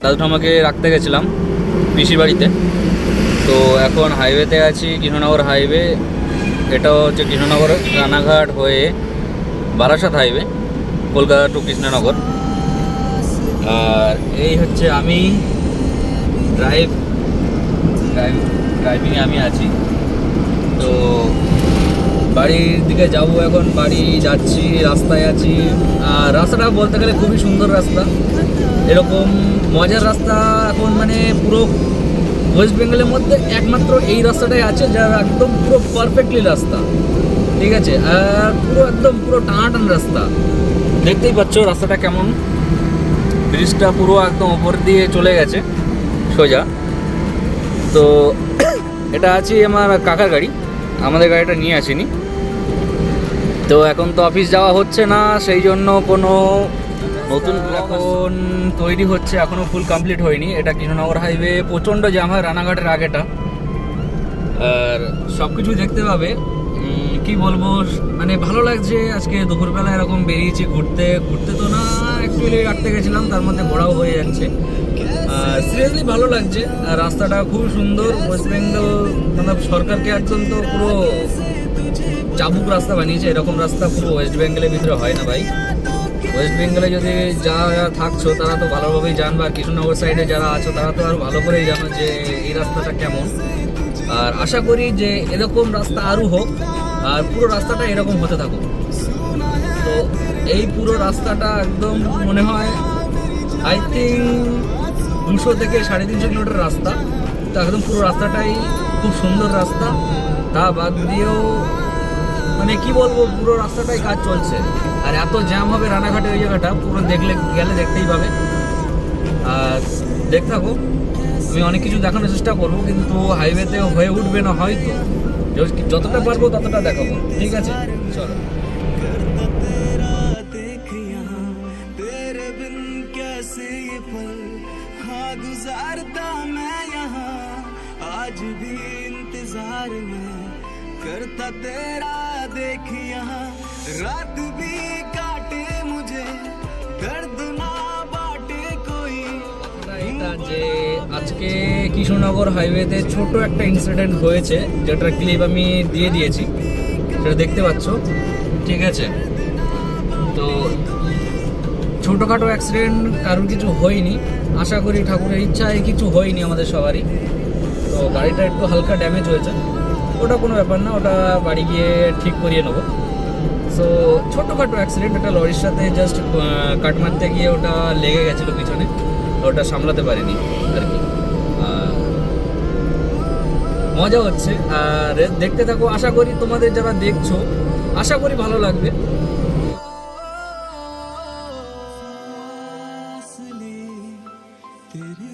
দাদু ঠামাকে রাখতে গেছিলাম পিসির বাড়িতে। তো এখন হাইওয়েতে আছি, কৃষ্ণনগর হাইওয়ে। এটা হচ্ছে কৃষ্ণনগর রানাঘাট হয়ে বারাসাত হাইওয়ে, কলকাতা টু কৃষ্ণনগর। আর এই হচ্ছে আমি ড্রাইভিংয়ে আমি আছি। তো বাড়ির দিকে যাব এখন, বাড়ি যাচ্ছি, রাস্তায় আছি। আর রাস্তাটা বলতে গেলে খুবই সুন্দর রাস্তা, এরকম মজার রাস্তা এখন মানে পুরো ওয়েস্ট বেঙ্গলের মধ্যে একমাত্র এই রাস্তাটাই আছে যার একদম পুরো পারফেক্টলি রাস্তা, ঠিক আছে। আর পুরো একদম পুরো টানাটান রাস্তা, দেখতেই পাচ্ছ রাস্তাটা কেমন। ব্রিজটা পুরো একদম ওপর দিয়ে চলে গেছে সোজা। তো এটা আছে আমার কাকার গাড়ি, আমাদের গাড়িটা নিয়ে আসিনি। তো এখন তো অফিস যাওয়া হচ্ছে না, সেই জন্য কোনো নতুন এখন তৈরি হচ্ছে, এখনও ফুল কমপ্লিট হয়নি। এটা কৃষ্ণনগর হাইওয়ে, প্রচণ্ড জ্যাম হয় রানাঘাটের আগেটা। আর সব কিছু দেখতে পাবে, কি বলবো, মানে ভালো লাগছে। আজকে দুপুরবেলা এরকম বেরিয়েছি ঘুরতে ঘুরতে, তো না অ্যাকচুয়ালি রাখতে গেছিলাম, তার মধ্যে ঘোরাও হয়ে যাচ্ছে। সিরিয়াসলি ভালো লাগছে। আর রাস্তাটা খুব সুন্দর। ওয়েস্ট বেঙ্গল মানে সরকারকে একদম তো পুরো চাবুক রাস্তা বানিয়েছে, এরকম রাস্তা পুরো ওয়েস্ট বেঙ্গলের ভিতরে হয় না ভাই। ওয়েস্ট বেঙ্গলে যদি যারা থাকছো তারা তো ভালোভাবেই জানবে, আর কৃষ্ণনগর সাইডে যারা আছো তারা তো আরও ভালো করেই জানো যে এই রাস্তাটা কেমন। আর আশা করি যে এরকম রাস্তা আরও হোক, আর পুরো রাস্তাটা এরকম হতে থাকুক। তো এই পুরো রাস্তাটা একদম মনে হয় আই থিঙ্ক 200 থেকে 350 কিলোমিটার রাস্তা। তো একদম পুরো রাস্তাটাই খুব সুন্দর রাস্তা। তা বাদ দিয়েও মানে কি বলবো, পুরো রাস্তাটাই কাজ চলছে। আর এত জ্যাম হবে রানাঘাটের ওই জায়গাটা, পুরো গেলে দেখতেই পাবে। আর দেখতে থাকো, আমি অনেক কিছু দেখানোর চেষ্টা করবো, কিন্তু হাইওয়েতে হয়ে উঠবে না হয়তো। যতটা পারবো ততটা দেখাবো, ঠিক আছে, চলো। आज भी इंतजार में करता तेरा देख यहाँ, रात भी काटे मुझे दर्द ना बाटे कोई। এটা যে আজকে কৃষ্ণনগর হাইওয়েতে ছোট একটা ইনসিডেন্ট হয়েছে, যেটার ক্লিপ আমি দিয়ে দিয়েছি, সেটা দেখতে পাচ্ছ, ঠিক আছে। তো ছোটোখাটো অ্যাক্সিডেন্ট, কারোর কিছু হয়নি, আশা করি ঠাকুরের ইচ্ছায় কিছু হয়নি আমাদের সবারই। তো গাড়িটা একটু হালকা ড্যামেজ হয়েছে, ওটা কোনো ব্যাপার না, ওটা বাড়ি গিয়ে ঠিক করিয়ে নেবো। সো ছোটোখাটো অ্যাক্সিডেন্ট, একটা লরির সাথে জাস্ট কাট মারতে গিয়ে ওটা লেগে গেছিলো পিছনে, ওটা সামলাতে পারিনি আর কি। মজা হচ্ছে, আর দেখতে থাকো। আশা করি তোমাদের যারা দেখছো, আশা করি ভালো লাগবে। तेरे